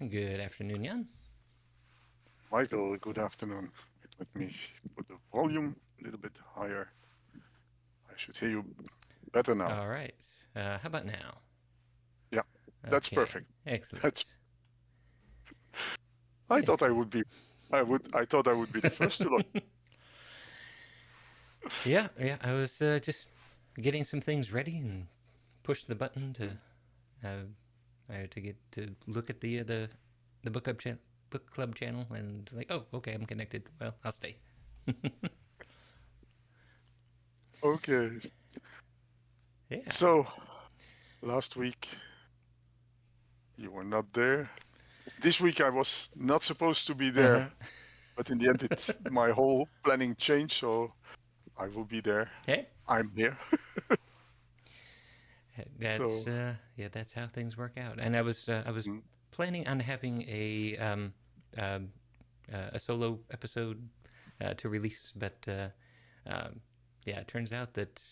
Good afternoon, Jan. Michael, good afternoon. Let me put the volume a little bit higher. I should hear you better now. All right. How about now? Yeah, that's Okay. perfect. That's. Excellent. I Yeah. thought I would be. I thought I would be the first to log. Yeah. I was just getting some things ready and pushed the button to Mm. get to look at the book club channel and like, oh, okay, I'm connected. Well, I'll stay. Okay. Yeah. So last week you were not there. This week I was not supposed to be Uh there, huh. but in the end, my whole planning changed. So I will be there. Hey, I'm here. that's So yeah, that's how things work out. And I was mm, planning on having um, a solo episode to release, but um, yeah, it turns out that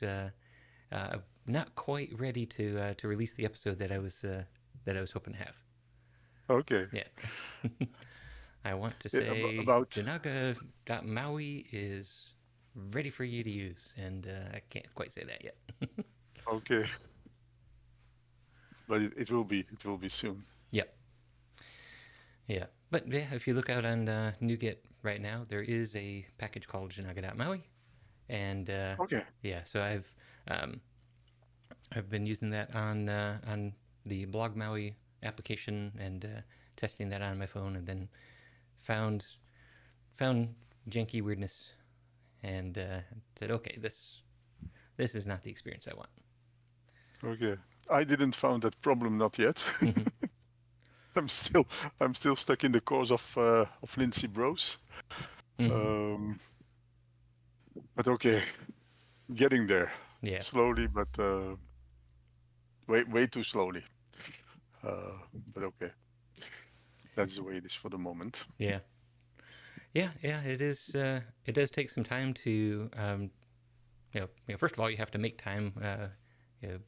I'm not quite ready to release the episode that I was hoping to have. okay. Yeah, I want to Yeah, say about Jinaga MAUI is ready for you to use, and I can't quite say that yet. okay, but it will be. It will be soon. Yep. Yeah, but yeah, if you look out on NuGet right now, there is a package called Jinaga.maui, and Okay. yeah, so um, I've been using that on the blog Maui application and testing that on my phone, and then found found janky weirdness and said, okay, this is not the experience I want. Okay. I didn't found that problem not yet. Mm-hmm. I'm still I'm still stuck in the course of Lindsay Bros. Mm-hmm. Um, but okay, getting there Yeah, slowly, but way too slowly. Uh, but okay, that's the way it is for the moment. yeah, yeah. It is. It does take some time to first of all, you have to make time you know,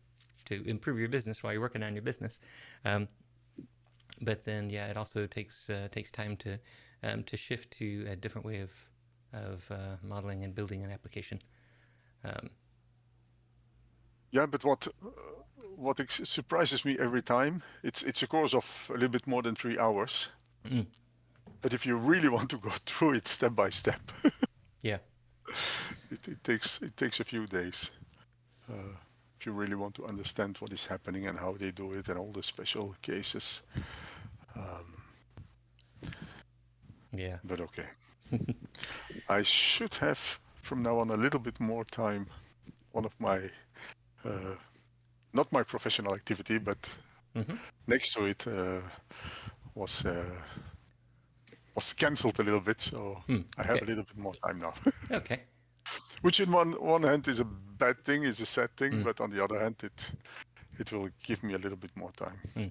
to improve your business while you're working on your business. Um, but then, yeah, it also takes time to shift to a different way of modeling and building an application. Um, Yeah, but what surprises me every time, it's a course of a little bit more than 3 hours. mm, But if you really want to go through it step by step, yeah, it takes a few days. Uh, if you really want to understand what is happening and how they do it and all the special cases. Um, yeah, but okay, I should have from now on a little bit more time. One of my, uh, not my professional activity, but mm-hmm. next to it was was cancelled a little bit, so I have Okay, a little bit more time now. okay, Which in one hand is a bad thing, is a sad thing, mm, but on the other hand, it will give me a little bit more time. mm,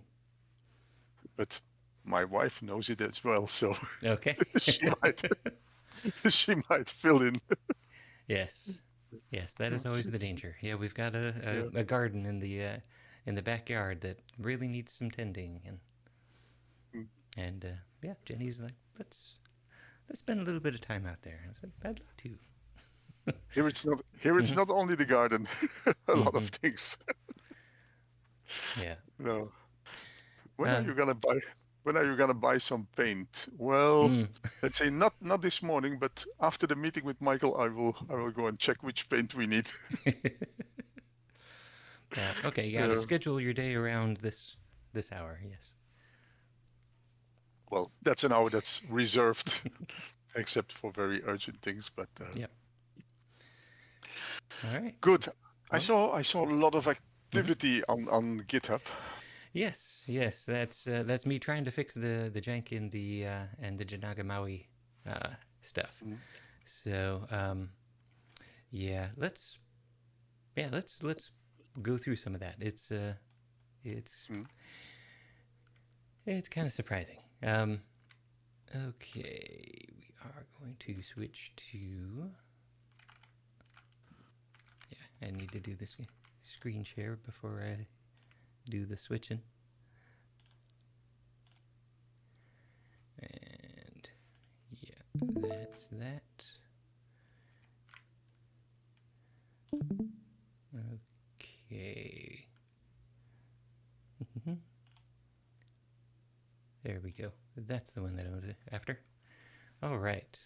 But my wife knows it as well, so okay. she might she might fill in. Yes, yes, that is always the danger. Yeah, we've got Yeah. a garden in the backyard that really needs some tending, Mm. and yeah, Jenny's like, let's spend a little bit of time out there. I said, I'd love to. Here it's Mm-hmm. not only the garden, a lot of Mm-hmm. things. Yeah. No. When are Uh, you gonna buy when are you gonna buy some paint? Well, mm. let's say not this morning, but after the meeting with Michael, I will go and check which paint we need. Yeah. Okay. You got to Uh, schedule your day around this hour. Yes. well, that's an hour that's reserved, except for very urgent things. But Yep. All right. good. I Well. saw I saw a lot of Hmm. activity on GitHub. Yes. Yes. That's me trying to fix the jank in the Jinaga Maui uh, stuff. Mm, So yeah, let's go through some of that. It's mm. it's kind of surprising. Okay, we are going to switch to. Yeah, I need to do this screen share before I do the switching. that's that. Okay. There we go. That's the one that I was after. All right.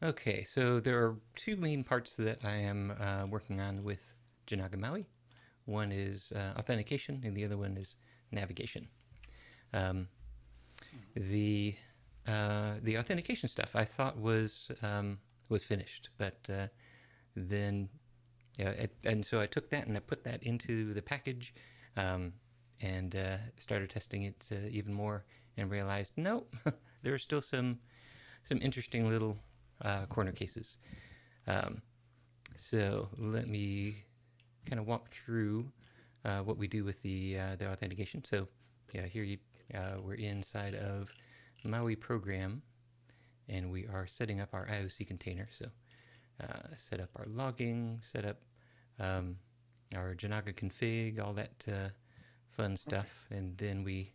Okay, so there are two main parts that I am working on with Jinaga MAUI. One is authentication, and the other one is navigation. The authentication stuff I thought was finished, but then and so I took that and I put that into the package, and started testing it even more, and realized no, there are still some interesting little corner cases. So let me kind of walk through what we do with the authentication. So yeah, here we're inside of MAUI program, and we are setting up our IOC container. So set up our logging, set up our Jinaga config, all that fun stuff, and then we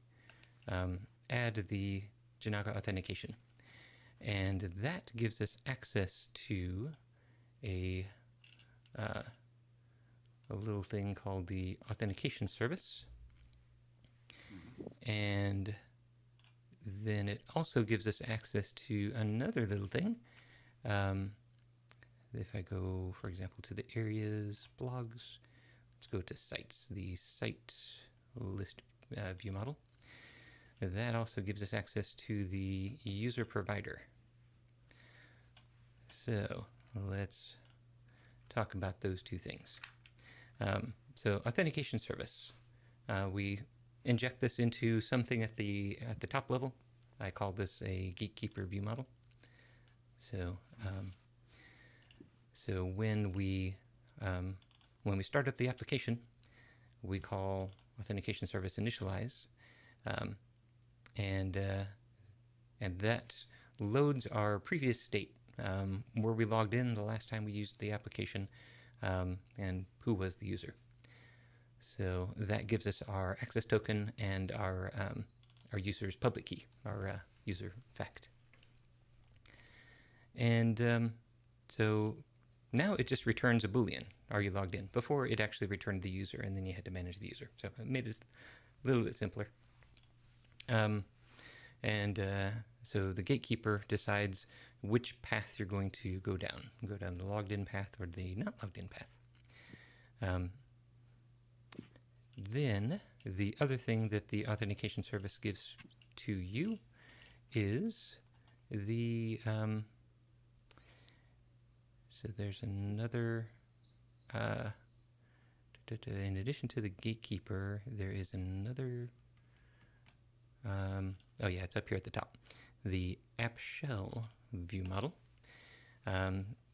add the Jinaga authentication. And that gives us access to a little thing called the authentication service. And then it also gives us access to another little thing. If I go, for example, to the areas, blogs, let's go to sites, the site list view model. That also gives us access to the user provider. So let's talk about those two things. So authentication service, we inject this into something at the top level. I call this a gatekeeper view model. So so when we start up the application, we call authentication service initialize, and that loads our previous state, where we logged in the last time we used the application, and who was the user. So that gives us our access token and our user's public key, our user fact. And so now it just returns a Boolean. Are you logged in? Before, it actually returned the user, and then you had to manage the user. So it made it a little bit simpler. So the gatekeeper decides which path you're going to go down. Go down the logged in path or the not logged in path. Then the other thing that the authentication service gives to you is the so there's another in addition to the gatekeeper, there is another oh yeah, it's up here at the top, the app shell view model.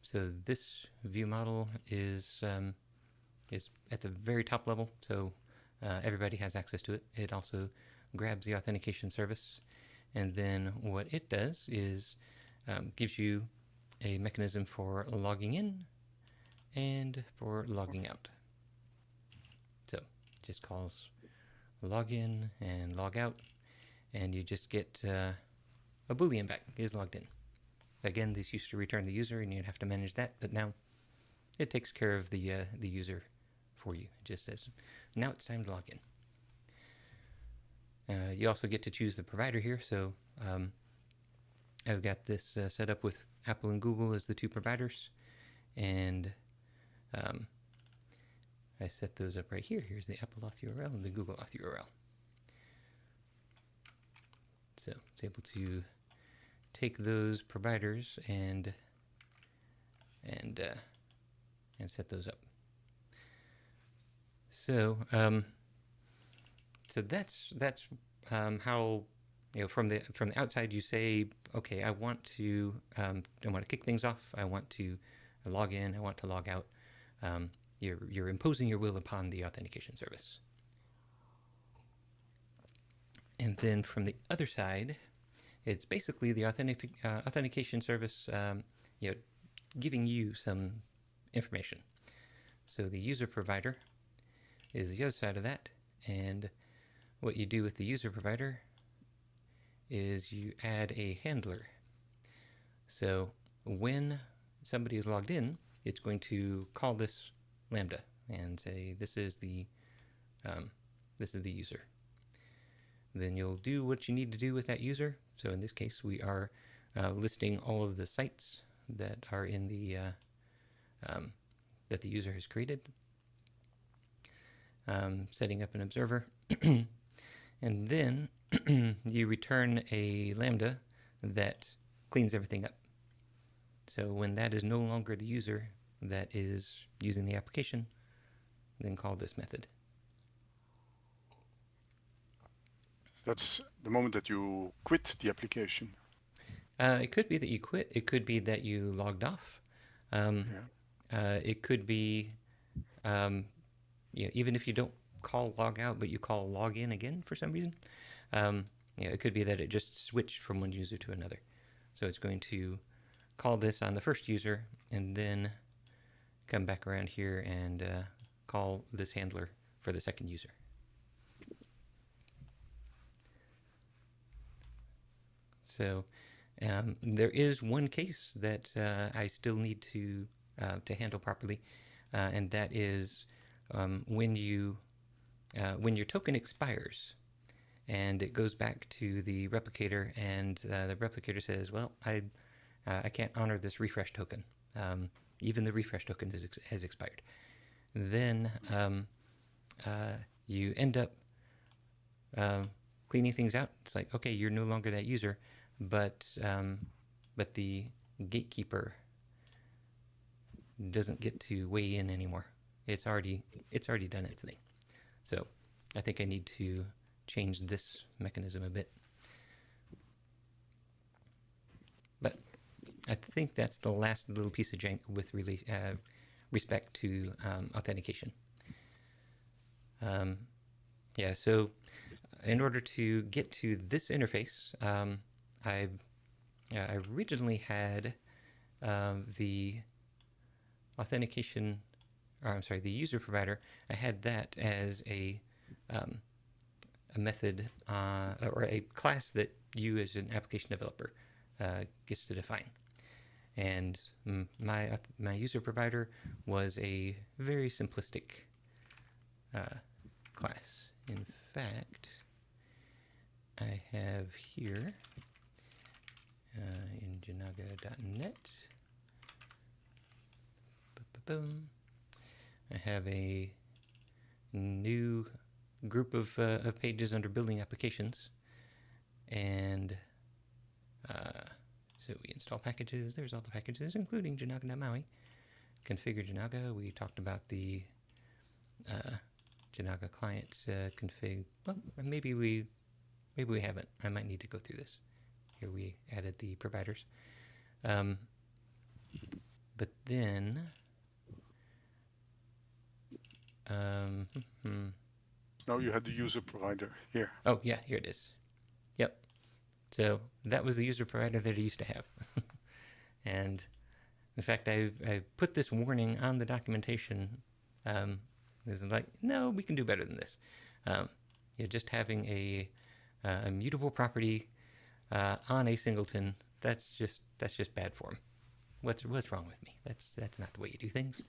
So this view model is at the very top level, so everybody has access to it. It also grabs the authentication service, and then what it does is gives you a mechanism for logging in and for logging out. So it just calls login and log out, and you just get a Boolean back, is logged in. Again, this used to return the user, and you'd have to manage that, but now it takes care of the user for you. It just says, now it's time to log in. You also get to choose the provider here, so I've got this set up with Apple and Google as the two providers, and I set those up right here. Here's the Apple auth URL and the Google auth URL. So it's able to take those providers and set those up. So so that's how, from the outside you say, okay, I want to kick things off. I want to log in. I want to log out. You're imposing your will upon the authentication service. And then from the other side, it's basically the authentication service, giving you some information. So the user provider is the other side of that, and what you do with the user provider is you add a handler. So when somebody is logged in, it's going to call this lambda and say this is the user. Then you'll do what you need to do with that user. So in this case, we are listing all of the sites that are in the that the user has created, setting up an observer, and then you return a lambda that cleans everything up. So when that is no longer the user that is using the application, then call this method. That's the moment that you quit the application. It could be that you quit. It could be that you logged off. It could be, even if you don't call log out, but you call log in again for some reason. It could be that it just switched from one user to another. So it's going to call this on the first user and then come back around here and call this handler for the second user. So there is one case that I still need to handle properly, and that is when your token expires and it goes back to the replicator, and the replicator says, "Well, I can't honor this refresh token. Even the refresh token has expired." Then you end up cleaning things out. It's like, okay, you're no longer that user, but the gatekeeper doesn't get to weigh in anymore. It's already done its thing. So I think I need to change this mechanism a bit. But I think that's the last little piece of jank with respect to authentication. So in order to get to this interface, I originally had the authentication, the user provider. I had that as a method or a class that you as an application developer gets to define. And my user provider was a very simplistic class. In fact, I have here in Jinaga.net, I have a new group of pages under building applications, and so we install packages. There's all the packages, including Jinaga MAUI. Configure Jinaga. We talked about the Jinaga client config. Well, maybe we haven't. I might need to go through this. Here we added the providers. But then Now you had the user provider here. Oh yeah, here it is. Yep. So that was the user provider that I used to have. And in fact, I put this warning on the documentation. This is like, no, we can do better than this. Just having a mutable property on a singleton, that's just bad form. What's wrong with me? That's not the way you do things.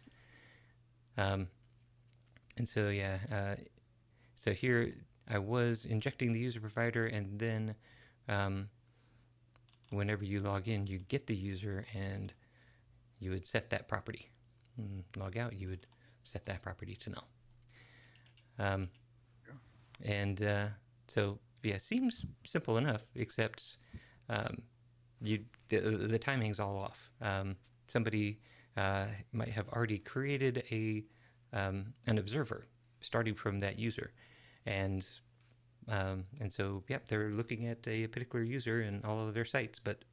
And so so here I was injecting the user provider, and then whenever you log in, you get the user, and you would set that property. Log out, you would set that property to null. So seems simple enough, except the timing's all off. Somebody might have already created an observer starting from that user, and so they're looking at a particular user in all of their sites, but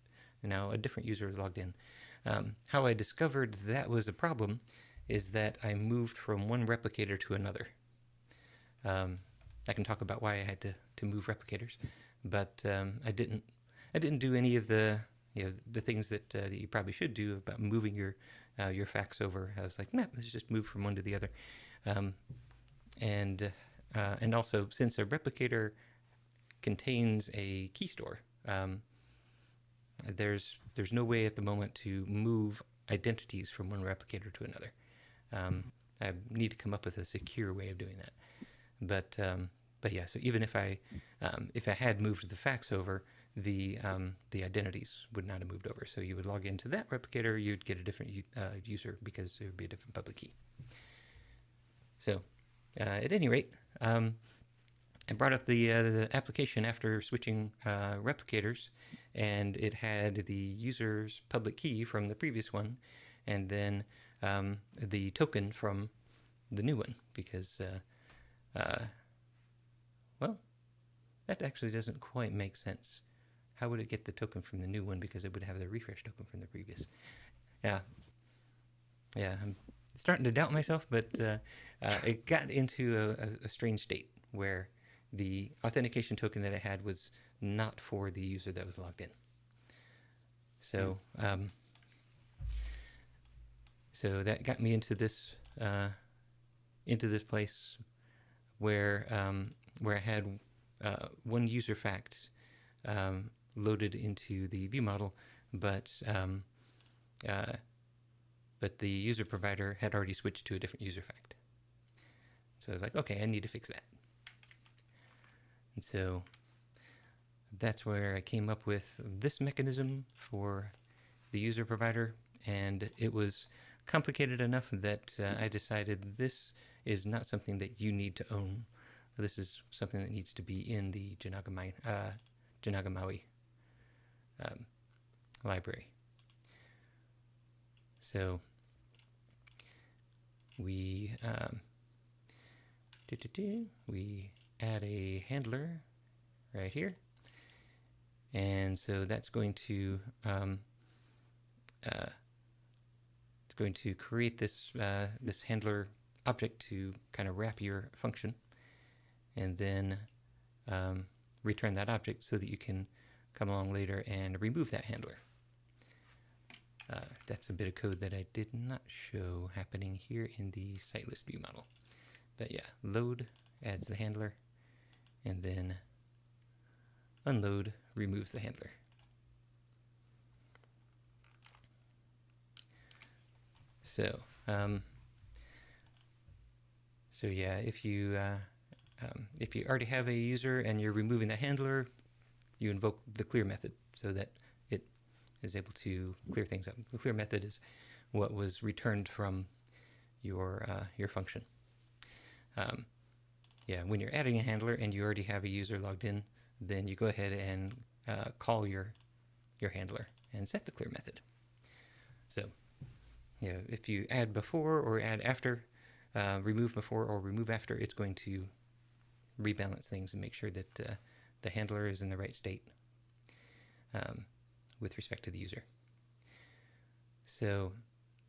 now a different user is logged in. How I discovered that was a problem is that I moved from one replicator to another. I can talk about why I had to move replicators, but I didn't do any of the things that you probably should do about moving your facts over. I was like, nah, let's just move from one to the other. And also, since a replicator contains a key store, there's no way at the moment to move identities from one replicator to another. I need to come up with a secure way of doing that. But yeah, so even if I had moved the facts over, the identities would not have moved over. So you would log into that replicator, you'd get a different user because there would be a different public key. So at any rate, I brought up the application after switching replicators, and it had the user's public key from the previous one, and then the token from the new one, because, well, that actually doesn't quite make sense. How would it get the token from the new one? Because it would have the refresh token from the previous. Yeah, I'm starting to doubt myself, but it got into a strange state where the authentication token that I had was not for the user that was logged in. So, so that got me into this place where I had one user fact loaded into the view model, but the user provider had already switched to a different user fact. So I was like, okay, I need to fix that. And so that's where I came up with this mechanism for the user provider, and it was complicated enough that I decided this is not something that you need to own. This is something that needs to be in the Jinaga MAUI library. So we add a handler right here, and so that's going to create this this handler object to kind of wrap your function, and then return that object so that you can come along later and remove that handler. That's a bit of code that I did not show happening here in the sitelist view model. But yeah, load adds the handler, and then unload removes the handler. So, so yeah, if you already have a user and you're removing the handler, you invoke the clear method so that it is able to clear things up. The clear method is what was returned from your function. Yeah, when you're adding a handler and you already have a user logged in, then you go ahead and call your handler and set the clear method. So, yeah, if you add before or add after, remove before or remove after, it's going to rebalance things and make sure that the handler is in the right state with respect to the user. So,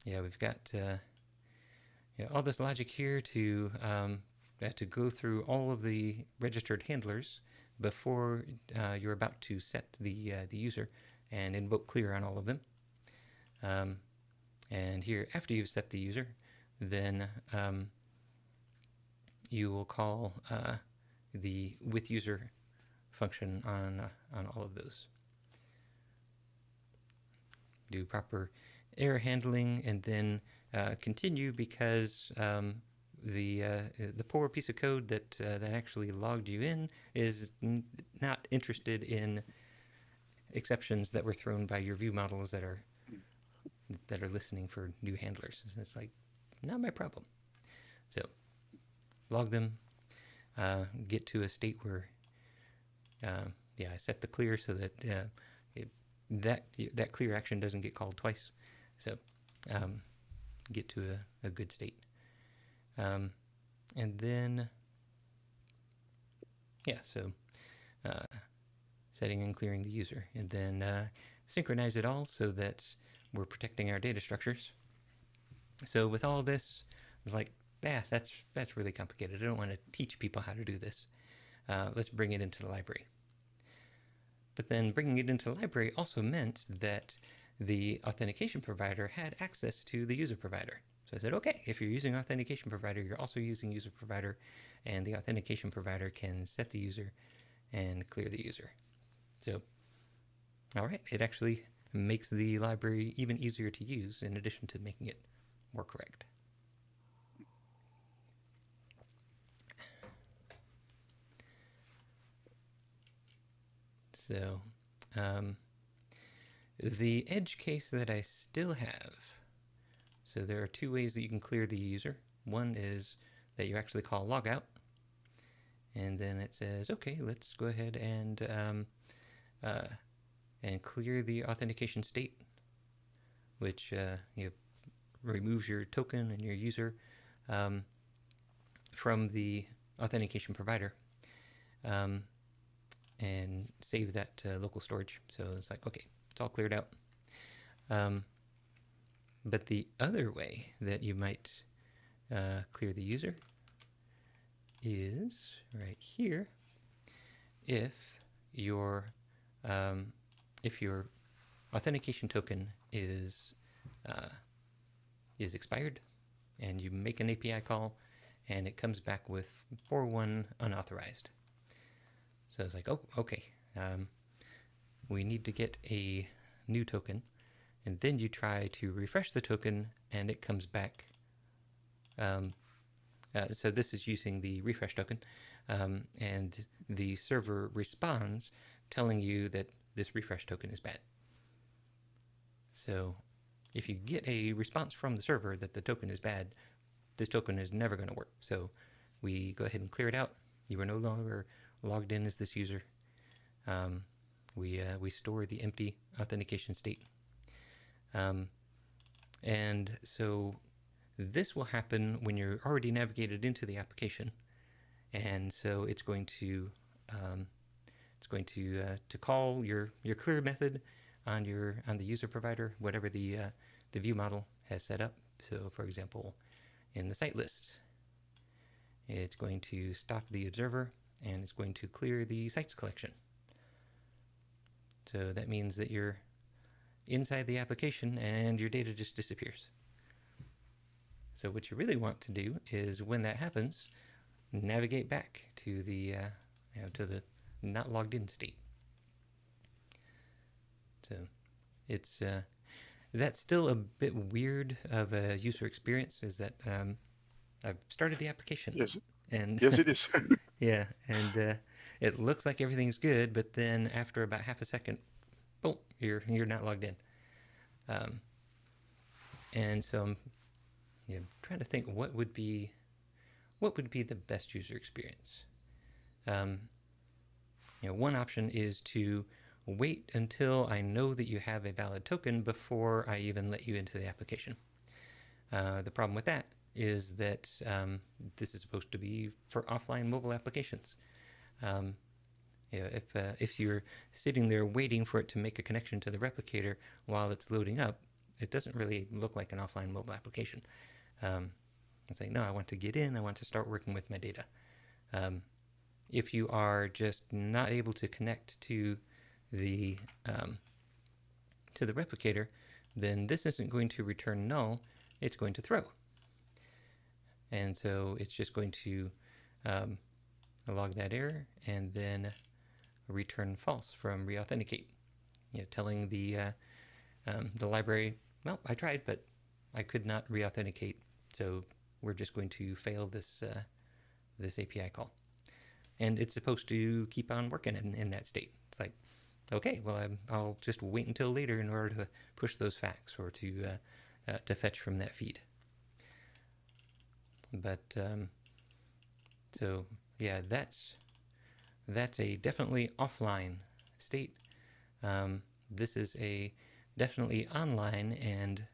yeah, we've got all this logic here to go through all of the registered handlers before you're about to set the user and invoke clear on all of them. And here, after you've set the user, then you will call the with user function on all of those. Do proper error handling, and then continue, because the poor piece of code that actually logged you in is not interested in exceptions that were thrown by your view models that are listening for new handlers. It's like, not my problem. So log them, get to a state where I set the clear so that that clear action doesn't get called twice. So get to a good state. And then, so setting and clearing the user, and then synchronize it all so that we're protecting our data structures. So with all this, it's like, that's really complicated. I don't want to teach people how to do this. Let's bring it into the library. But then bringing it into the library also meant that the authentication provider had access to the user provider. So I said, okay, if you're using authentication provider, you're also using user provider, and the authentication provider can set the user and clear the user. So All right, it actually makes the library even easier to use in addition to making it more correct. So the edge case that I still have, so there are two ways that you can clear the user. One is that you actually call logout, and then it says, okay, let's go ahead and clear the authentication state, which removes your token and your user from the authentication provider, and save that to local storage. So it's like, okay, it's all cleared out. But the other way that you might clear the user is right here. If your authentication token is expired, and you make an API call, and it comes back with 4.1 unauthorized. So it's like, oh, okay, we need to get a new token, and then you try to refresh the token, and it comes back. So this is using the refresh token, and the server responds telling you that this refresh token is bad. So if you get a response from the server that the token is bad, this token is never going to work. So we go ahead and clear it out. You are no longer logged in as this user. We store the empty authentication state. And so this will happen when you're already navigated into the application, and so it's going to call your clear method on the user provider, whatever the view model has set up. So, for example, in the site list, it's going to stop the observer, and it's going to clear the sites collection. So that means that you're inside the application and your data just disappears. So what you really want to do is, when that happens, navigate back to the not logged in state. So it's that's still a bit weird of a user experience. Is that I've started the application. Yes. And Yes, it is. yeah, and it looks like everything's good, but then after about half a second, boom, you're not logged in. And so I'm trying to think what would be the best user experience. One option is to wait until I know that you have a valid token before I even let you into the application. The problem with that is that this is supposed to be for offline mobile applications. If you're sitting there waiting for it to make a connection to the replicator while it's loading up, it doesn't really look like an offline mobile application. It's like, no, I want to get in, I want to start working with my data. If you are just not able to connect to the replicator, then this isn't going to return null, it's going to throw. And so it's just going to log that error and then return false from reauthenticate, telling the library, well, I tried, but I could not reauthenticate, so we're just going to fail this API call. And it's supposed to keep on working in that state. It's like, okay, well, I'll just wait until later in order to push those facts or to fetch from that feed. But so yeah, that's a definitely offline state. This is a definitely online and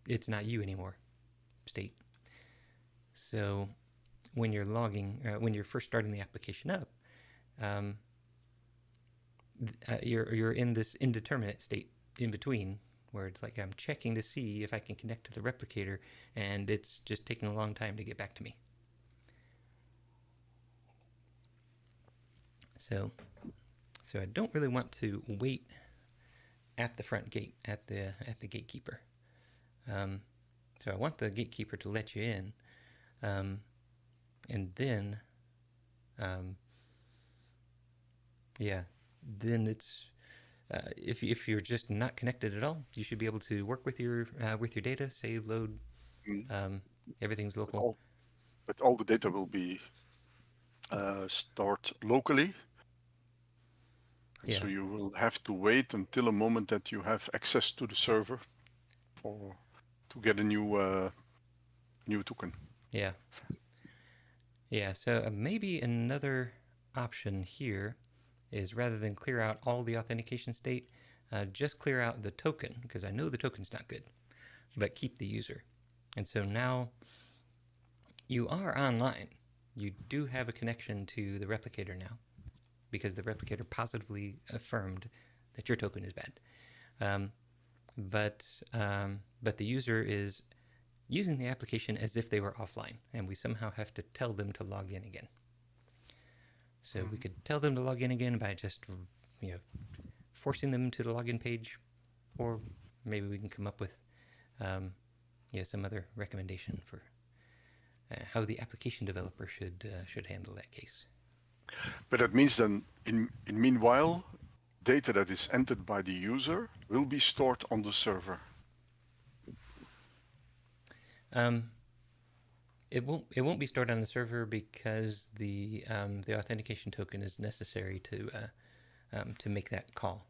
it's not you anymore state. So when you're logging, when you're first starting the application up, you're in this indeterminate state in between, where it's like I'm checking to see if I can connect to the replicator, and it's just taking a long time to get back to me. So I don't really want to wait at the front gate, at the gatekeeper. So I want the gatekeeper to let you in, and then yeah, then it's if you're just not connected at all, you should be able to work with your data, save, load. Mm. Um, Everything's But local. all the data will be stored locally, and Yeah, so you will have to wait until a moment that you have access to the server for to get a new token. yeah, yeah. So maybe another option here is rather than clear out all the authentication state, just clear out the token, because I know the token's not good, but keep the user. And so now you are online. You do have a connection to the replicator now, because the replicator positively affirmed that your token is bad. Um, but the user is using the application as if they were offline, and we somehow have to tell them to log in again. So we could tell them to log in again by just, you know, forcing them to the login page, or maybe we can come up with some other recommendation for how the application developer should handle that case. But that means then, in meanwhile, data that is entered by the user will be stored on the server. It won't be stored on the server because the authentication token is necessary to make that call.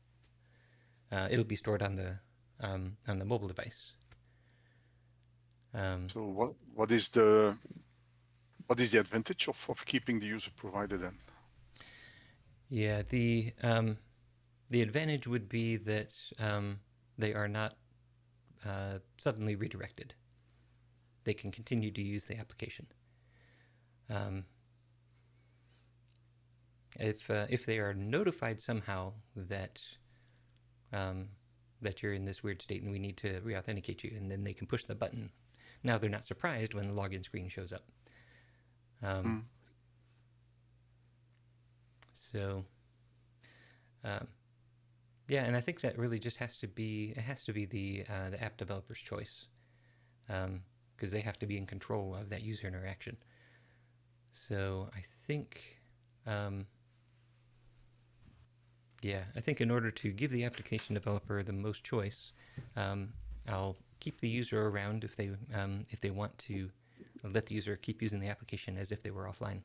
It'll be stored on the mobile device. So what is the advantage of keeping the user provider then? Yeah, the advantage would be that they are not suddenly redirected. They can continue to use the application. If they are notified somehow that that you're in this weird state and we need to re-authenticate you, and then they can push the button. Now they're not surprised when the login screen shows up. So, yeah, and I think that really just has to be the app developer's choice, because they have to be in control of that user interaction. So I think, I think in order to give the application developer the most choice, I'll keep the user around if they want to let the user keep using the application as if they were offline.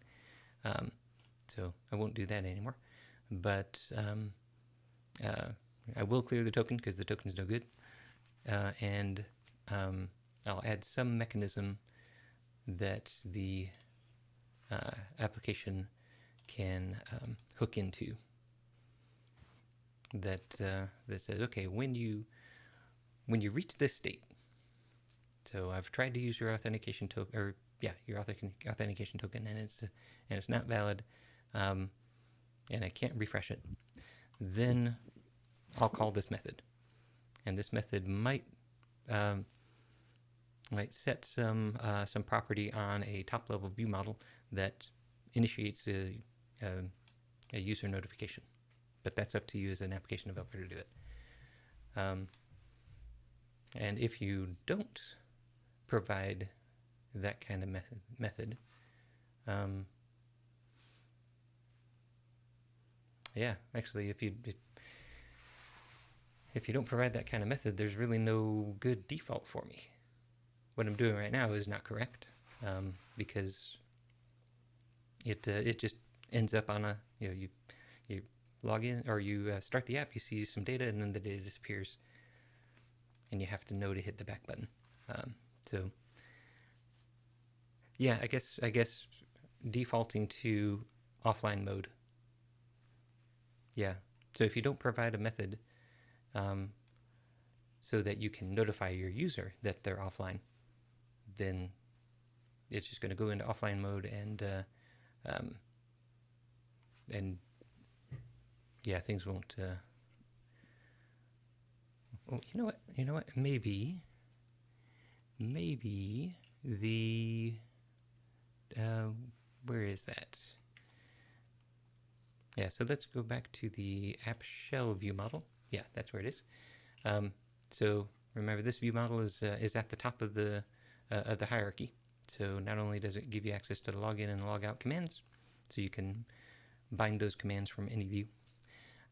So I won't do that anymore. But I will clear the token because the token's no good. And I'll add some mechanism that the application can hook into that says, okay, when you reach this state, so I've tried to use your authentication token, or your authentication token, and it's not valid, and I can't refresh it, then I'll call this method, and this method might set some property on a top level view model that initiates a user notification, but that's up to you as an application developer to do it. And if you don't provide that kind of method, actually, if you don't provide that kind of method, there's really no good default for me. What I'm doing right now is not correct, because it just ends up on you log in, or you start the app, you see some data, and then the data disappears, and you have to know to hit the back button. So yeah, I guess defaulting to offline mode. Yeah. So if you don't provide a method so that you can notify your user that they're offline, then it's just going to go into offline mode, and things won't. Oh, you know what? Maybe the where is that? Yeah, so let's go back to the app shell view model. Yeah, that's where it is. So remember, this view model is at the top of the hierarchy. So not only does it give you access to the login and logout commands, so you can bind those commands from any view,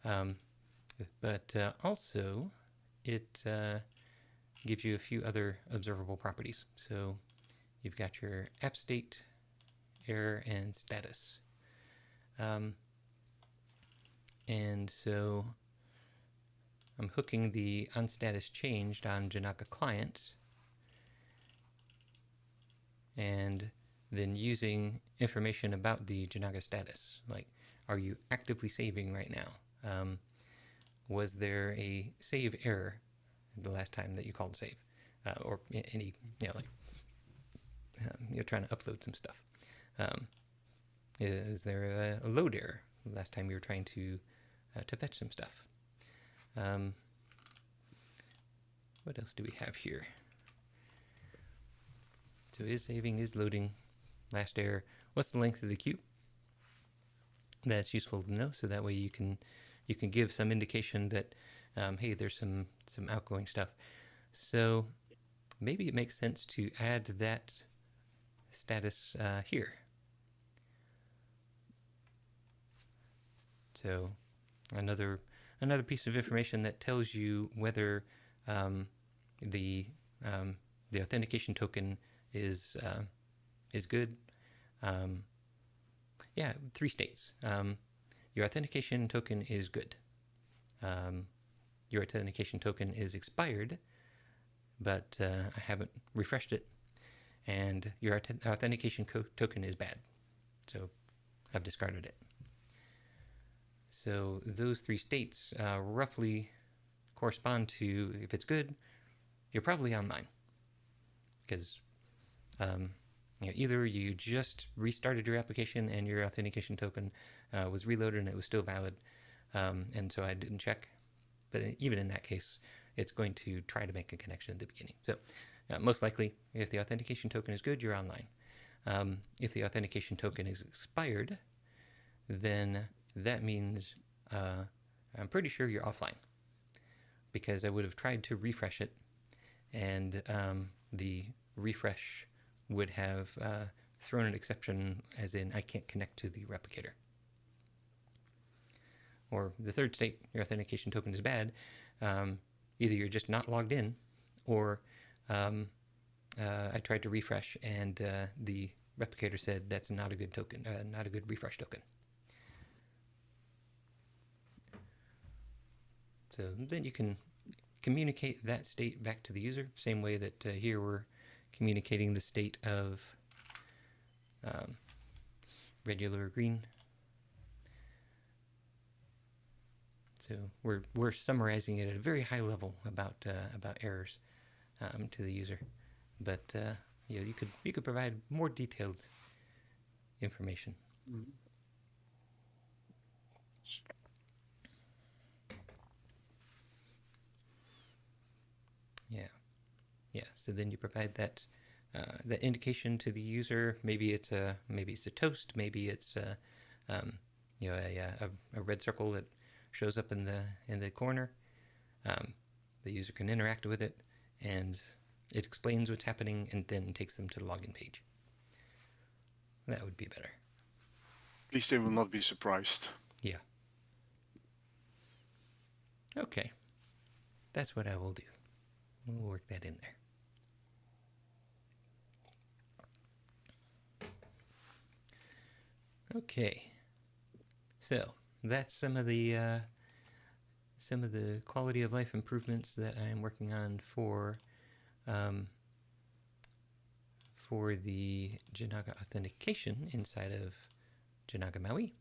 But also, it gives you a few other observable properties. So you've got your app state, error, and status. And so I'm hooking the onStatus changed on Jinaga client, and then using information about the Jinaga status, like, are you actively saving right now? Was there a save error the last time that you called save, or any, like, you're trying to upload some stuff? Is there a load error the last time you were trying to fetch some stuff? What else do we have here? So is saving, is loading, last error. What's the length of the queue? That's useful to know, so that way you can give some indication that, hey, there's some outgoing stuff. So maybe it makes sense to add that status here. So another piece of information that tells you whether the authentication token is good. Yeah, 3 states. Your authentication token is good. Your authentication token is expired, but I haven't refreshed it. And your authentication token is bad, so I've discarded it. So those 3 states roughly correspond to, if it's good, you're probably online. Because either you just restarted your application and your authentication token was reloaded and it was still valid, and so I didn't check. But even in that case, it's going to try to make a connection at the beginning. So most likely, if the authentication token is good, you're online. If the authentication token is expired, then that means I'm pretty sure you're offline, because I would have tried to refresh it, and the refresh would have thrown an exception, as in I can't connect to the replicator. Or the third state, your authentication token is bad. Either you're just not logged in, or I tried to refresh and the replicator said that's not a good token, not a good refresh token. So then you can communicate that state back to the user, same way that here we're communicating the state of red, yellow, or green. So we're summarizing it at a very high level about errors to the user, but you could provide more detailed information. Mm-hmm. Yeah. So then you provide that indication to the user. Maybe it's a toast. Maybe it's a red circle that shows up in the corner. The user can interact with it, and it explains what's happening, and then takes them to the login page. That would be better. At least they will not be surprised. Yeah. Okay. That's what I will do. We'll work that in there. Okay. So that's some of the quality of life improvements that I am working on for the Jinaga authentication inside of Jinaga MAUI.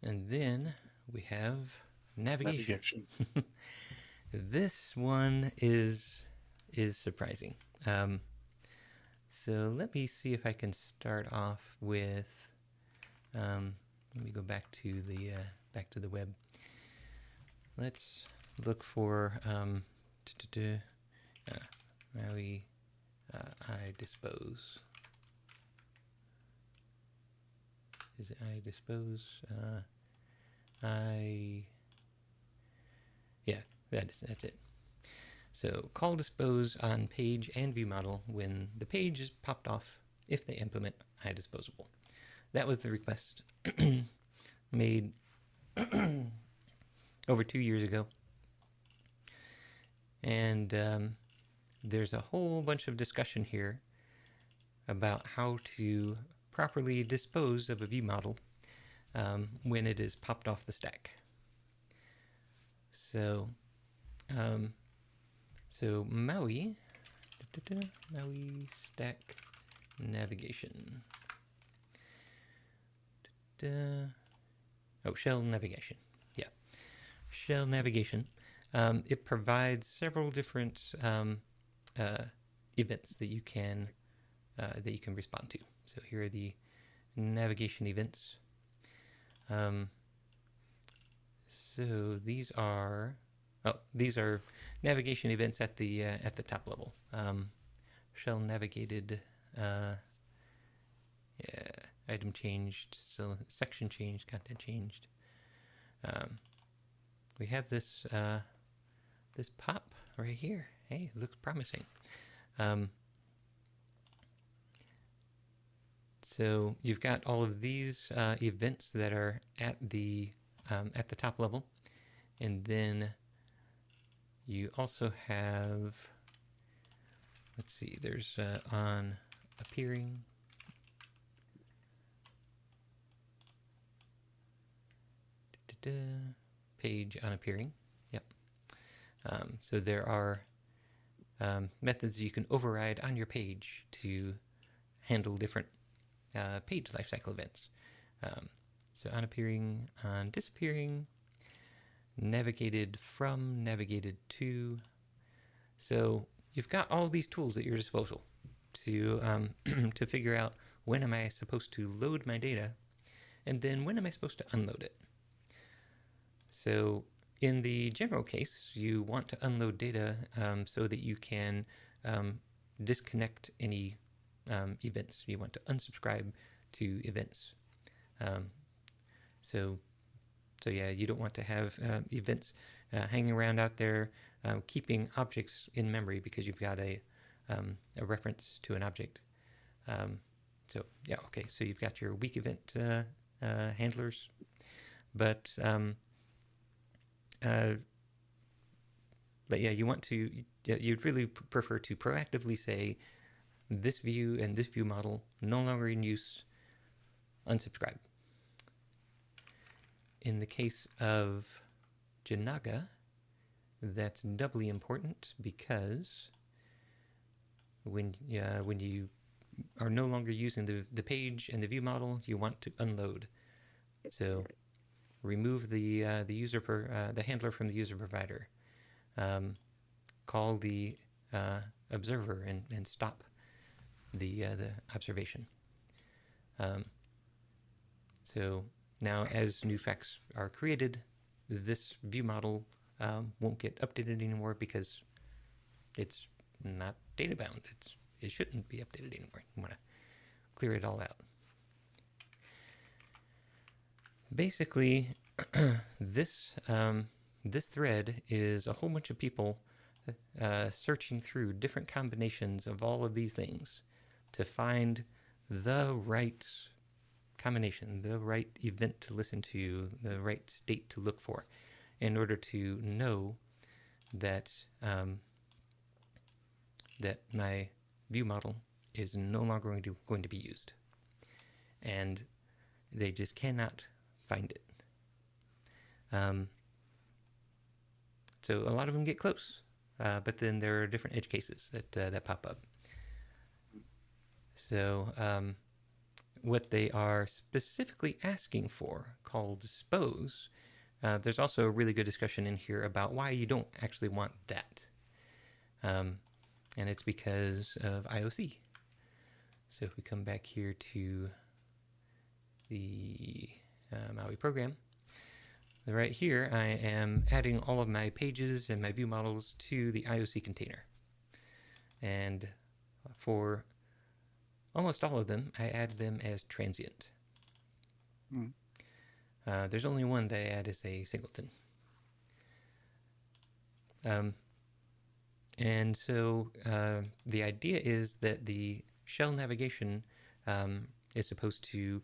And then we have navigation. This one is surprising. So let me see if I can start off with. Let me go back to the web. Let's look for MAUI I dispose. Is it I dispose? Yeah, that's it. So call dispose on page and view model when the page is popped off if they implement iDisposable. That was the request made over 2 years ago. And there's a whole bunch of discussion here about how to properly dispose of a view model when it is popped off the stack. So, MAUI, MAUI stack navigation. Oh, shell navigation. Yeah, shell navigation. It provides several different events that you can respond to. So here are the navigation events. So these are navigation events at the top level. Shell navigated, item changed, so section changed, content changed. We have this this pop right here. Hey, it looks promising. So you've got all of these events that are at the top level, and then you also have, let's see, there's on appearing, page on appearing. Yep. So there are methods you can override on your page to handle different page lifecycle events. So on appearing, on disappearing, navigated from, navigated to. So you've got all these tools at your disposal to to figure out when am I supposed to load my data, and then when am I supposed to unload it. So in the general case, you want to unload data so that you can disconnect any events. You want to unsubscribe to events. So yeah, you don't want to have events hanging around out there keeping objects in memory because you've got a reference to an object. So yeah, okay. So you've got your weak event handlers, but yeah, you'd really prefer to proactively say this view and this view model no longer in use, unsubscribe. In the case of Jinaga, that's doubly important because when you are no longer using the page and the view model, you want to unload. So remove the handler from the user provider. Call the observer and stop the observation. So now, as new facts are created, this view model won't get updated anymore because it's not data bound. It shouldn't be updated anymore. You want to clear it all out. Basically, this thread is a whole bunch of people searching through different combinations of all of these things to find the right combination, the right event to listen to, the right state to look for, in order to know that that my view model is no longer going to be used, and they just cannot find it. So a lot of them get close, but then there are different edge cases that pop up. So what they are specifically asking for, called dispose, there's also a really good discussion in here about why you don't actually want that. And it's because of IOC. So if we come back here to the MAUI program, right here I am adding all of my pages and my view models to the IOC container. And for almost all of them, I add them as transient. There's only one that I add as a singleton. And so the idea is that the shell navigation is supposed to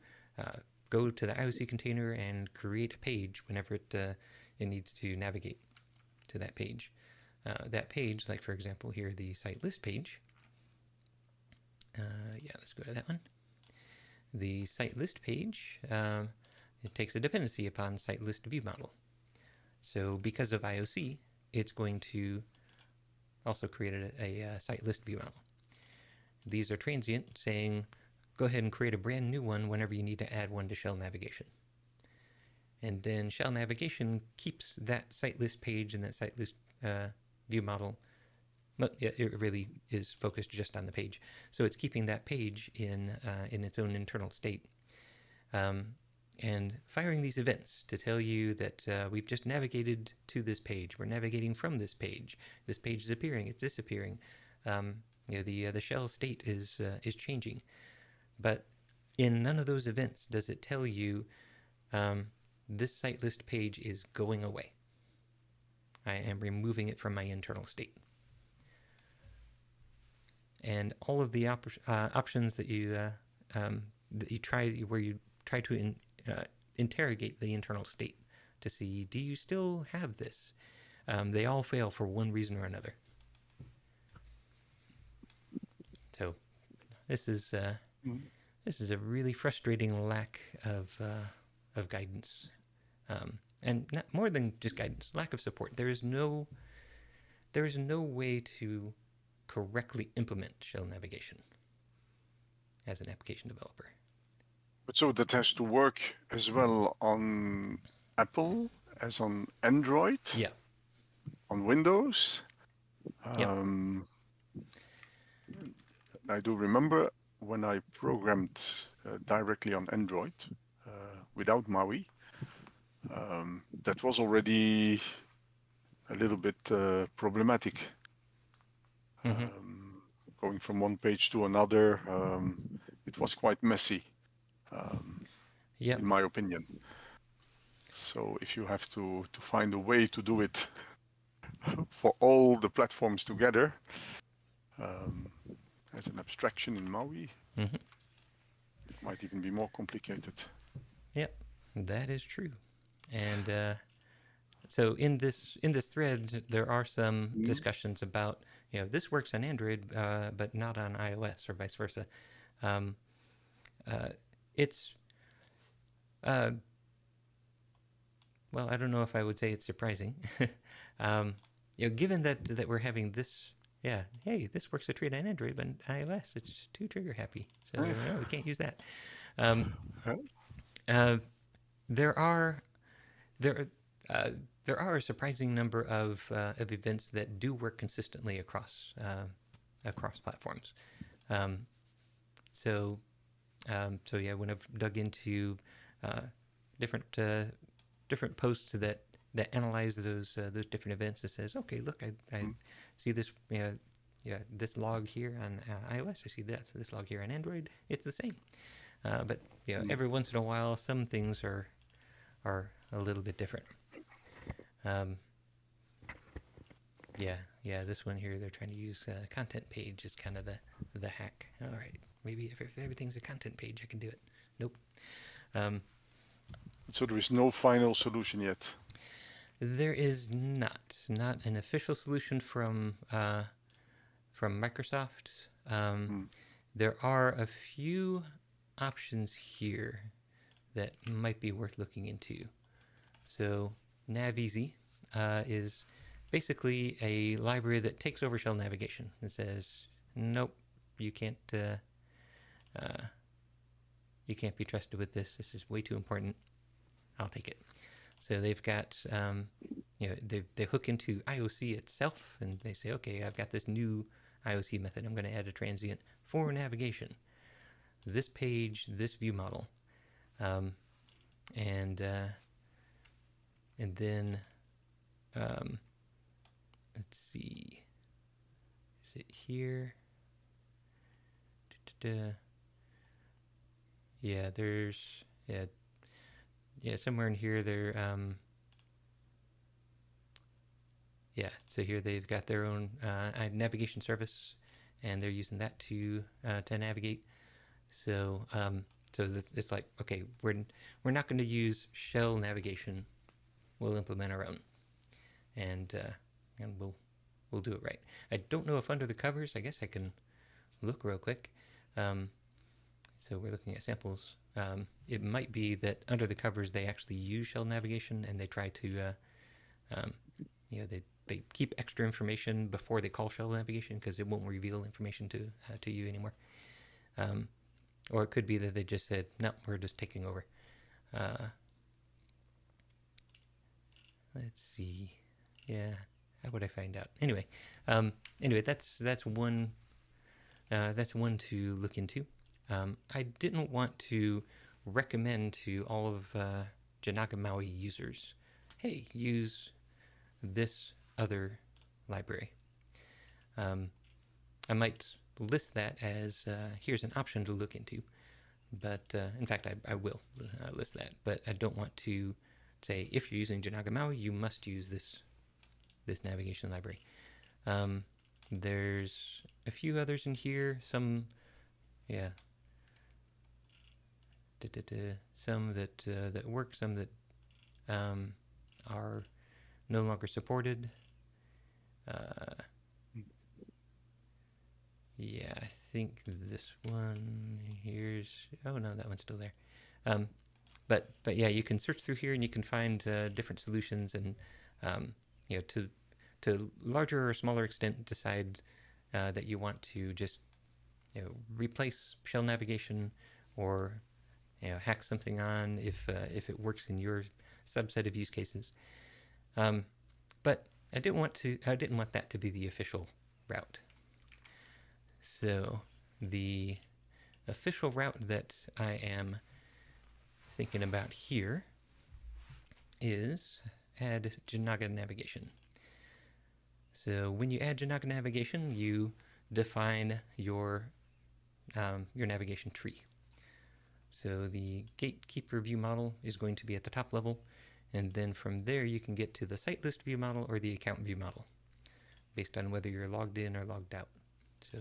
go to the IOC container and create a page whenever it needs to navigate to that page. That page, like for example here, the site list page. Yeah, let's go to that one. The site list page, it takes a dependency upon site list view model. So because of IOC, it's going to also create a site list view model. These are transient, saying go ahead and create a brand new one whenever you need to add one to Shell Navigation. And then Shell Navigation keeps that site list page and that site list view model, but it really is focused just on the page. So it's keeping that page in its own internal state. And firing these events to tell you that we've just navigated to this page. We're navigating from this page. This page is appearing. It's disappearing. The shell state is changing. But in none of those events does it tell you this site list page is going away. I am removing it from my internal state. And all of the options that you try, where you try to interrogate the internal state to see, do you still have this? They all fail for one reason or another. So this is a really frustrating lack of guidance, and not more than just guidance, lack of support. There is no way to correctly implement shell navigation as an application developer. But so that has to work as well on Apple as on Android? Yeah. On Windows? Yeah. I do remember when I programmed directly on Android without MAUI, that was already a little bit problematic. Going from one page to another, it was quite messy, in my opinion. So if you have to find a way to do it for all the platforms together, as an abstraction in MAUI, it might even be more complicated. Yep, that is true. And so in this thread, there are some discussions about, this works on Android, but not on iOS, or vice versa. It's well, I don't know if I would say it's surprising. Given that we're having this, hey, this works to treat on Android, but iOS, it's too trigger happy, so no, we can't use that. There are a surprising number of events that do work consistently across platforms. So yeah, when I've dug into different posts that analyze those different events, it says, okay, look, I see this this log here on iOS. I see this log here on Android. It's the same, but every once in a while, some things are a little bit different. This one here, they're trying to use content page as kind of the hack. All right, maybe if everything's a content page, I can do it. Nope. So there is no final solution yet? There is not an official solution from Microsoft. There are a few options here that might be worth looking into. So NavEasy is basically a library that takes over shell navigation. It says, nope, you can't be trusted with this. This is way too important. I'll take it. So they've got, they hook into IOC itself, and they say, okay, I've got this new IOC method. I'm going to add a transient for navigation. This page, this view model, and then let's see, is it here? Yeah, there's somewhere in here there. So here they've got their own navigation service, and they're using that to navigate. So So it's like, okay, we're not going to use shell navigation. We'll implement our own, and we'll do it right. I don't know if under the covers. I guess I can look real quick. So we're looking at samples. It might be that under the covers they actually use shell navigation, and they try to, they keep extra information before they call shell navigation because it won't reveal information to you anymore. Or it could be that they just said, no, we're just taking over. Let's see. Yeah, how would I find out? Anyway, that's one to look into. I didn't want to recommend to all of Jinaga MAUI users, hey, use this other library. I might list that as here's an option to look into, but in fact I will list that, but I don't want to say if you're using Jinaga MAUI you must use this navigation library. There's a few others in here, some some that work, some that are no longer supported. Yeah, I think this one here's, oh no, that one's still there. But yeah, you can search through here and you can find different solutions, and to larger or smaller extent decide that you want to just replace shell navigation, or hack something on if it works in your subset of use cases. But I didn't want that to be the official route. So the official route that I am thinking about here is add Jinaga navigation. So when you add Jinaga navigation, you define your navigation tree. So the gatekeeper view model is going to be at the top level, and then from there you can get to the site list view model or the account view model, based on whether you're logged in or logged out. So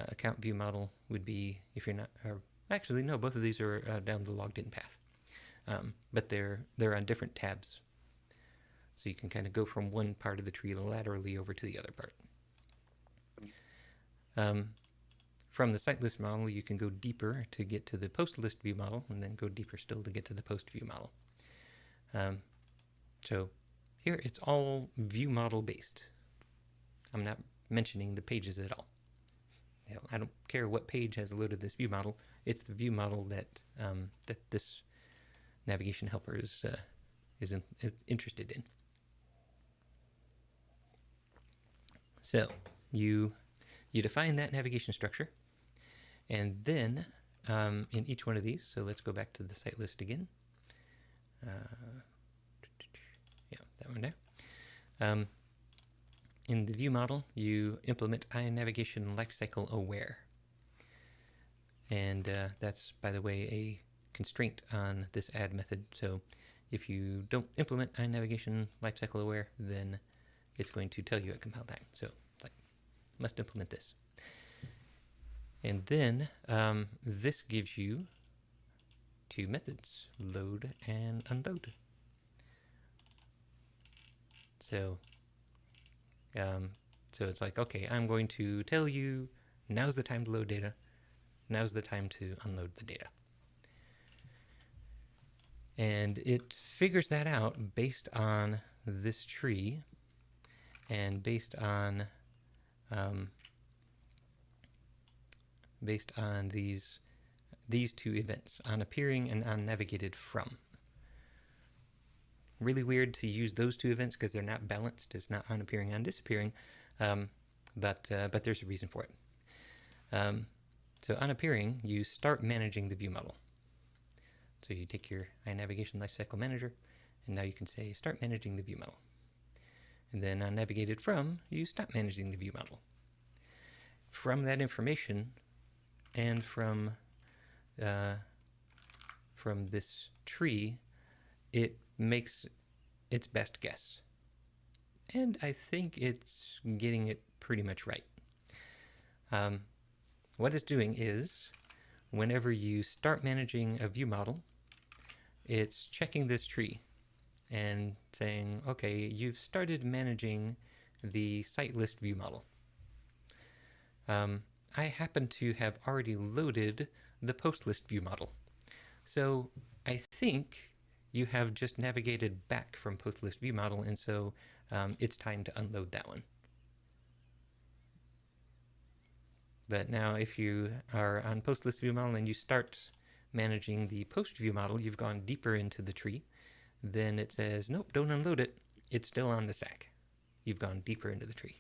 account view model would be if you're not, or actually no, both of these are down the logged in path, but they're on different tabs. So you can kind of go from one part of the tree laterally over to the other part. From the site list model, you can go deeper to get to the post list view model, and then go deeper still to get to the post view model. So here it's all view model based. I'm not mentioning the pages at all. I don't care what page has loaded this view model. It's the view model that this navigation helper is interested in. So you define that navigation structure, and then in each one of these, so let's go back to the site list again. Yeah, that one there. In the view model, you implement iNavigation Lifecycle Aware. And that's, by the way, a constraint on this add method. So if you don't implement iNavigation Lifecycle Aware, then it's going to tell you at compile time. So it's like, must implement this. And then this gives you two methods, load and unload. So it's like, okay, I'm going to tell you now's the time to load data, now's the time to unload the data. And it figures that out based on this tree and based on these two events, on appearing and on navigated from. Really weird to use those two events because they're not balanced. It's not on appearing, on disappearing, but there's a reason for it. So on appearing, you start managing the view model. So you take your iNavigation Lifecycle Manager, and now you can say start managing the view model. And then on navigated from, you stop managing the view model. From that information and from this tree, it makes its best guess. And I think it's getting it pretty much right. What it's doing is whenever you start managing a view model, it's checking this tree and saying, okay, you've started managing the site list view model. I happen to have already loaded the post list view model. So I think you have just navigated back from post list view model, and so it's time to unload that one. But now if you are on post list view model and you start managing the post view model, you've gone deeper into the tree, then it says, nope, don't unload it. It's still on the stack. You've gone deeper into the tree.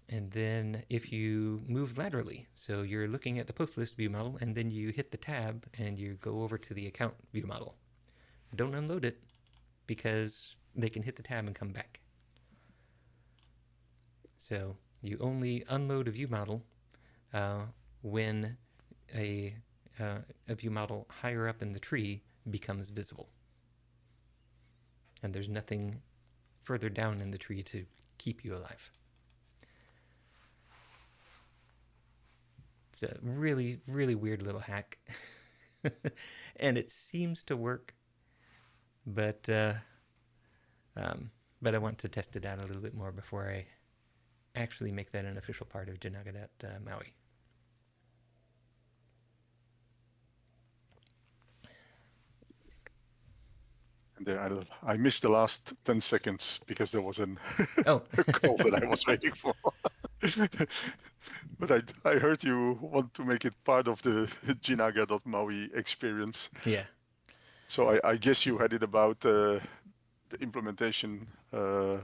And then if you move laterally, so you're looking at the post list view model and then you hit the tab and you go over to the account view model, don't unload it because they can hit the tab and come back. So you only unload a view model when a view model higher up in the tree becomes visible. And there's nothing further down in the tree to keep you alive. It's a really, really weird little hack. And it seems to work, but I want to test it out a little bit more before I actually make that an official part of Jinaga MAUI. And I missed the last 10 seconds because there was a call that I was waiting for. But I heard you want to make it part of the Jinaga.maui experience. Yeah. So I guess you had it about the implementation of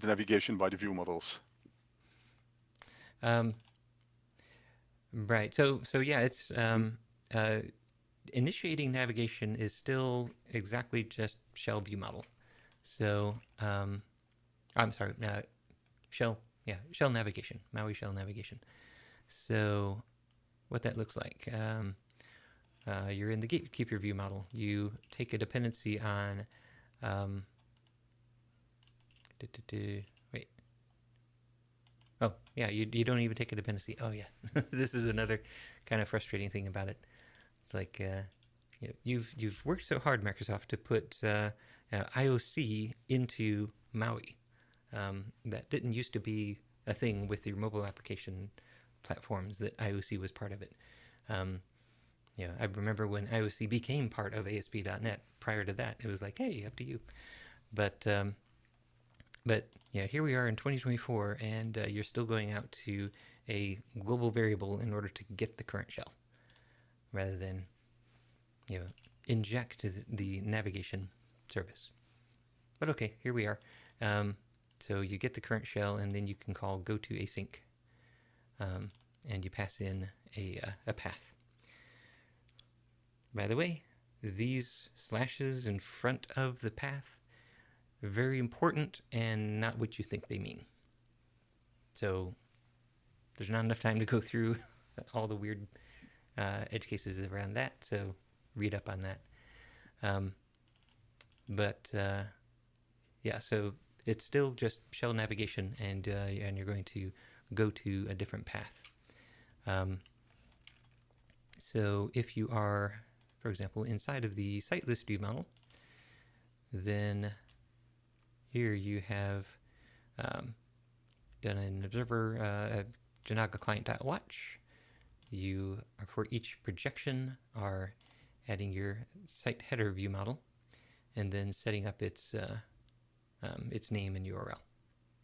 the navigation by the view models. Right. So yeah, it's initiating navigation is still exactly just shell view model. So I'm sorry, shell navigation, MAUI Shell Navigation. So what that looks like, you're in the gatekeeper view model. You take a dependency on, wait. Oh, yeah, you don't even take a dependency. Oh, yeah. This is another kind of frustrating thing about it. It's like you've worked so hard, Microsoft, to put IOC into MAUI. That didn't used to be a thing with your mobile application platforms, that IOC was part of it. I remember when IOC became part of ASP.NET. Prior to that, it was like, hey, up to you. But yeah, here we are in 2024, and you're still going out to a global variable in order to get the current shell, rather than inject the navigation service. But okay, here we are. So you get the current shell, and then you can call go to async, and you pass in a path. By the way, these slashes in front of the path are very important and not what you think they mean. So there's not enough time to go through all the weird edge cases around that, so read up on that. Yeah, so it's still just shell navigation, and you're going to go to a different path. So if you are, for example, inside of the site list view model, then here you have done an observer Jinaga client.watch. You, for each projection, are adding your site header view model, and then setting up its name and URL.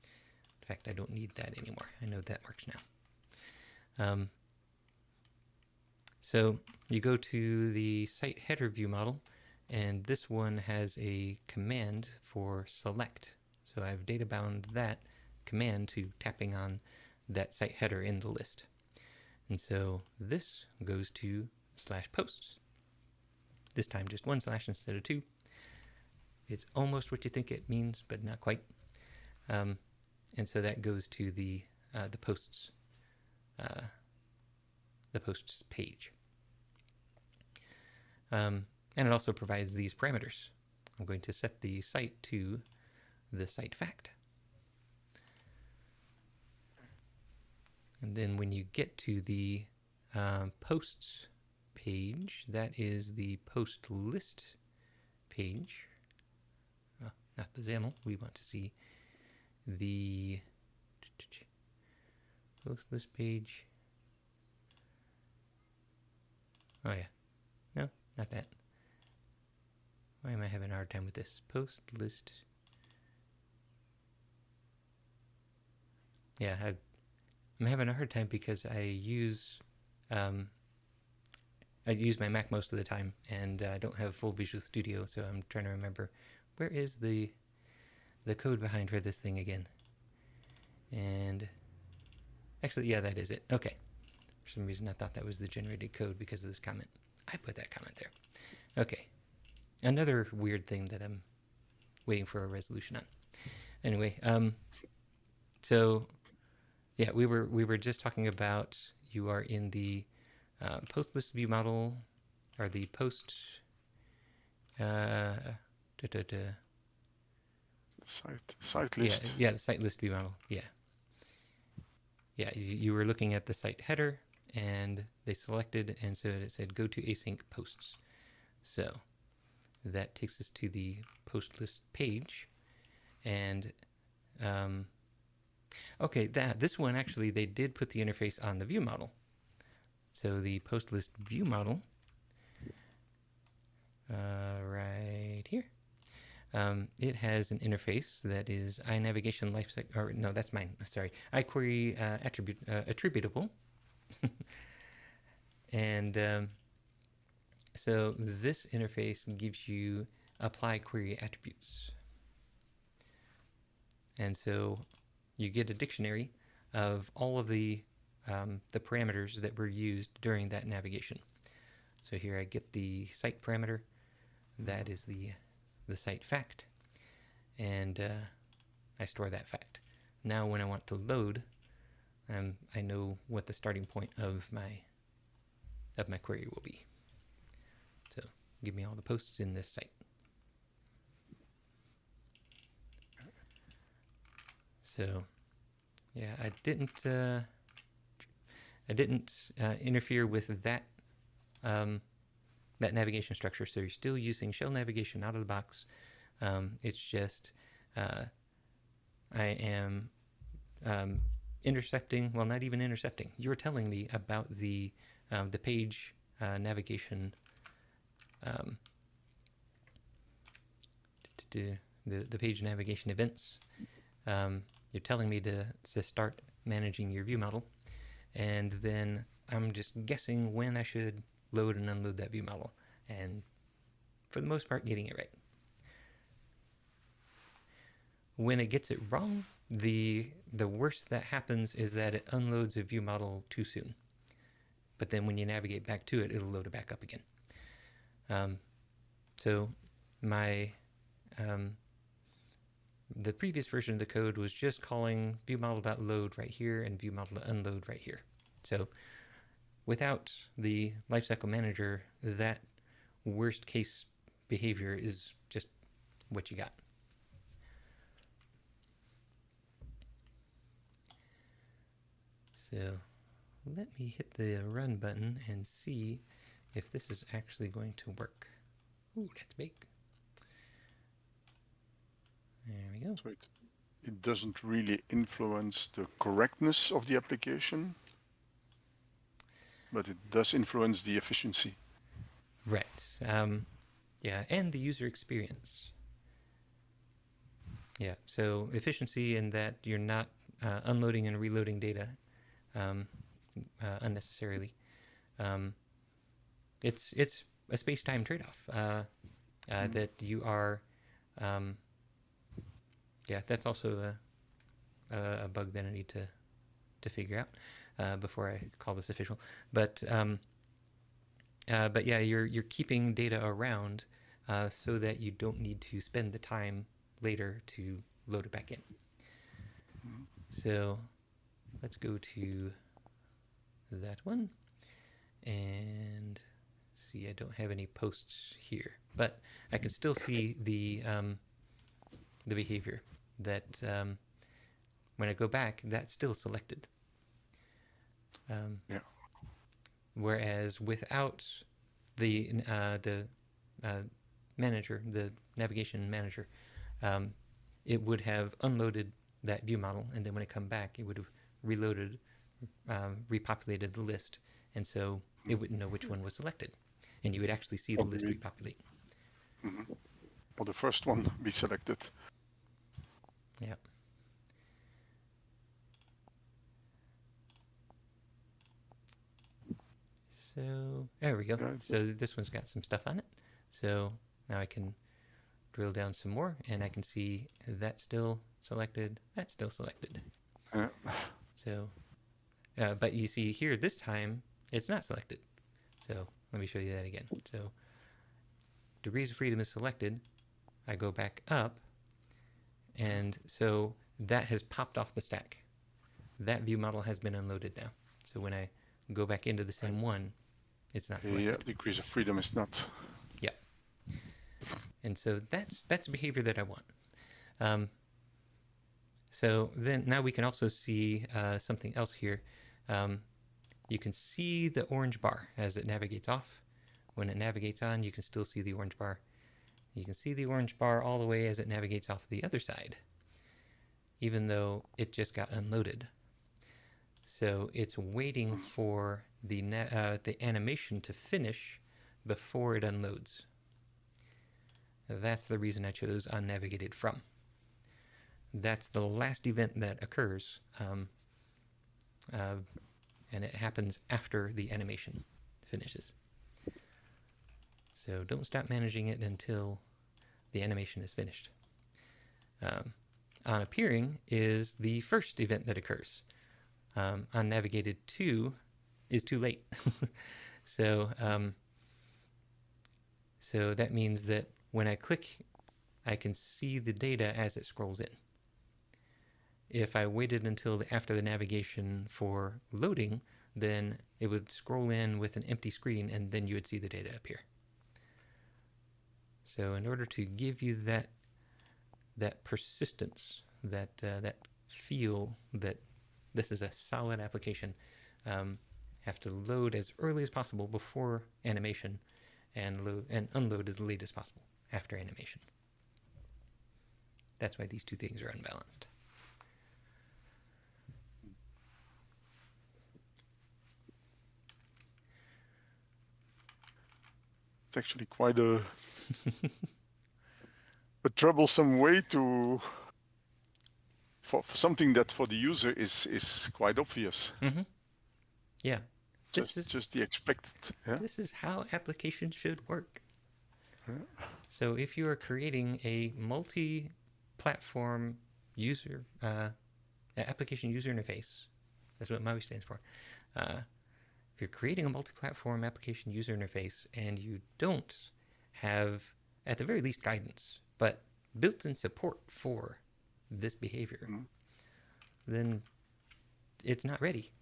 In fact, I don't need that anymore. I know that works now. So you go to the site header view model, and this one has a command for select. So I've data bound that command to tapping on that site header in the list. And so this goes to /posts. This time just one slash instead of two. It's almost what you think it means, but not quite. And so that goes to the posts page. And it also provides these parameters. I'm going to set the site to the site fact. And then when you get to the posts page, that is the post list page. Oh, not the XAML. We want to see the post list page. Oh yeah, no, not that. Why am I having a hard time with this? Post list. Yeah, I'm having a hard time because I use my Mac most of the time, and I don't have full Visual Studio, so I'm trying to remember where is the code behind for this thing again. And actually, yeah, that is it. Okay. For some reason, I thought that was the generated code because of this comment. I put that comment there. Okay. Another weird thing that I'm waiting for a resolution on. Anyway, so yeah, we were just talking about you are in the post list view model, or the post site list. Yeah, the site list view model. Yeah, you were looking at the site header, and they selected, and so it said go to async posts. So that takes us to the post list page, and okay, this one actually they did put the interface on the view model. So the post list view model, right here, it has an interface that is iNavigation lifecycle, or no, that's mine. Sorry, iQuery attributable, and so this interface gives you apply query attributes, and so you get a dictionary of all of the parameters that were used during that navigation. So here I get the site parameter, that is the site fact, and I store that fact. Now when I want to load, I know what the starting point of my query will be. So give me all the posts in this site. So yeah, I didn't interfere with that that navigation structure. So you're still using shell navigation out of the box. It's just I am intercepting. Well, not even intercepting. You were telling me about the page navigation. The page navigation events. You're telling me to start managing your view model, and then I'm just guessing when I should load and unload that view model, and for the most part getting it right. When it gets it wrong, the worst that happens is that it unloads a view model too soon, but then when you navigate back to it, it'll load it back up again. So my the previous version of the code was just calling viewModel.load right here and viewModel.unload right here. So without the lifecycle manager, that worst case behavior is just what you got. So let me hit the run button and see if this is actually going to work. Ooh, that's big. There we go. So it doesn't really influence the correctness of the application, but it does influence the efficiency. Right. Yeah, and the user experience. Yeah, so efficiency in that you're not unloading and reloading data unnecessarily. It's a space-time trade-off that you are. Yeah, that's also a bug that I need to figure out before I call this official. But yeah, you're keeping data around so that you don't need to spend the time later to load it back in. So let's go to that one, and see, I don't have any posts here, but I can still see the behavior that when I go back, that's still selected. Yeah. Whereas without the manager, the navigation manager, it would have unloaded that view model, and then when it come back, it would have reloaded, repopulated the list, and so it wouldn't know which one was selected, and you would actually see the list repopulate. Or the first one be selected. Yeah. So there we go. Yeah, so this one's got some stuff on it. So now I can drill down some more, and I can see that's still selected, that's still selected. Yeah. So, but you see here this time, it's not selected. So let me show you that again. So degrees of freedom is selected. I go back up, and so that has popped off the stack. That view model has been unloaded now. So when I go back into the same one, it's not selected. Yeah, degrees of freedom is not. Yeah. And so that's behavior that I want. So then now we can also see something else here. You can see the orange bar as it navigates off. When it navigates on, you can still see the orange bar. You can see the orange bar all the way as it navigates off the other side, even though it just got unloaded. So it's waiting for the animation to finish before it unloads. That's the reason I chose unnavigated from. That's the last event that occurs, and it happens after the animation finishes. So don't stop managing it until the animation is finished. On appearing is the first event that occurs. Unnavigated to is too late. So that means that when I click, I can see the data as it scrolls in. If I waited until after the navigation for loading, then it would scroll in with an empty screen, and then you would see the data appear. So in order to give you that persistence, that feel that this is a solid application, have to load as early as possible before animation, and unload as late as possible after animation. That's why these two things are unbalanced. It's actually quite a troublesome way for something that for the user is quite obvious. Mm-hmm. Yeah. Just the expected. Yeah? This is how applications should work. Yeah. So if you are creating a multi-platform user application user interface, that's what MAUI stands for. If you're creating a multi-platform application user interface and you don't have, at the very least, guidance, but built-in support for this behavior, then it's not ready.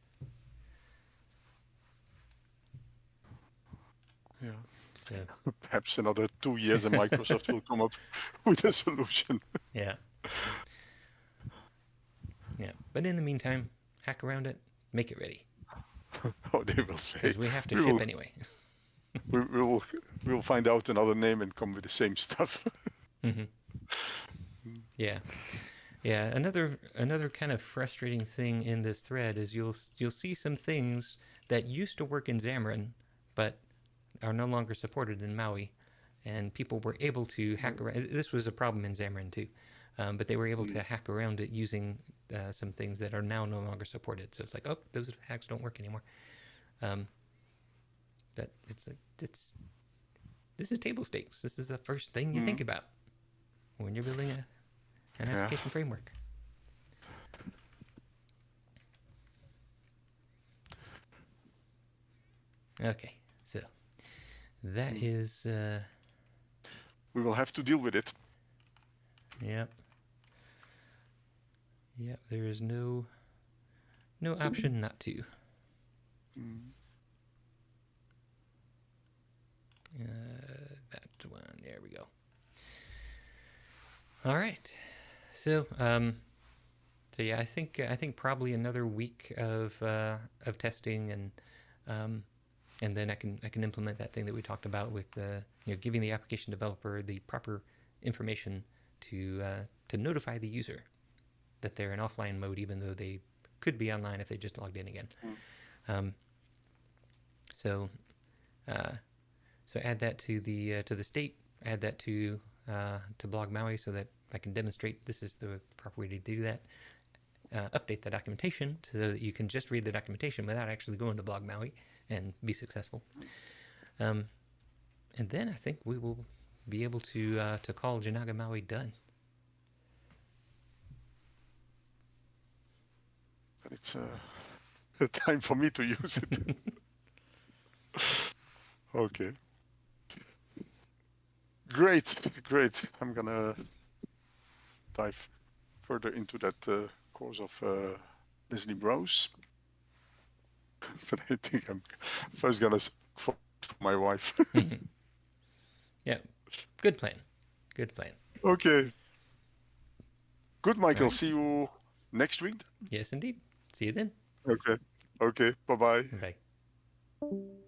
Yeah. So perhaps another 2 years and Microsoft will come up with a solution. Yeah. Yeah. But in the meantime, hack around it, make it ready. Oh, they will say. Because we have to ship anyway. we'll find out another name and come with the same stuff. Mm-hmm. Yeah. Yeah. Another kind of frustrating thing in this thread is you'll see some things that used to work in Xamarin, but are no longer supported in MAUI, and people were able to hack around. This was a problem in Xamarin too, but they were able to hack around it using some things that are now no longer supported. So it's like, oh, those hacks don't work anymore. But it's like this is table stakes. This is the first thing you think about when you're building an application framework. Okay, so that is. We will have to deal with it. Yep. Yep. There is no option not to. That one. There we go. All right. So So yeah, I think probably another week of testing, and then I can implement that thing that we talked about with giving the application developer the proper information to notify the user that they're in offline mode, even though they could be online if they just logged in again. Mm. Um, so so add that to the state. Add that to blog MAUI so that I can demonstrate this is the proper way to do that. Update the documentation so that you can just read the documentation without actually going to blog MAUI and be successful. And then I think we will be able to call Jinaga MAUI done. And it's time for me to use it. Okay. Great. I'm gonna dive further into that course of Leslie Brose. But I think I'm first gonna for my wife. Yeah, good plan. Okay. Good, Michael. Right. See you next week. Yes, indeed. See you then. Okay. Bye-bye. Bye.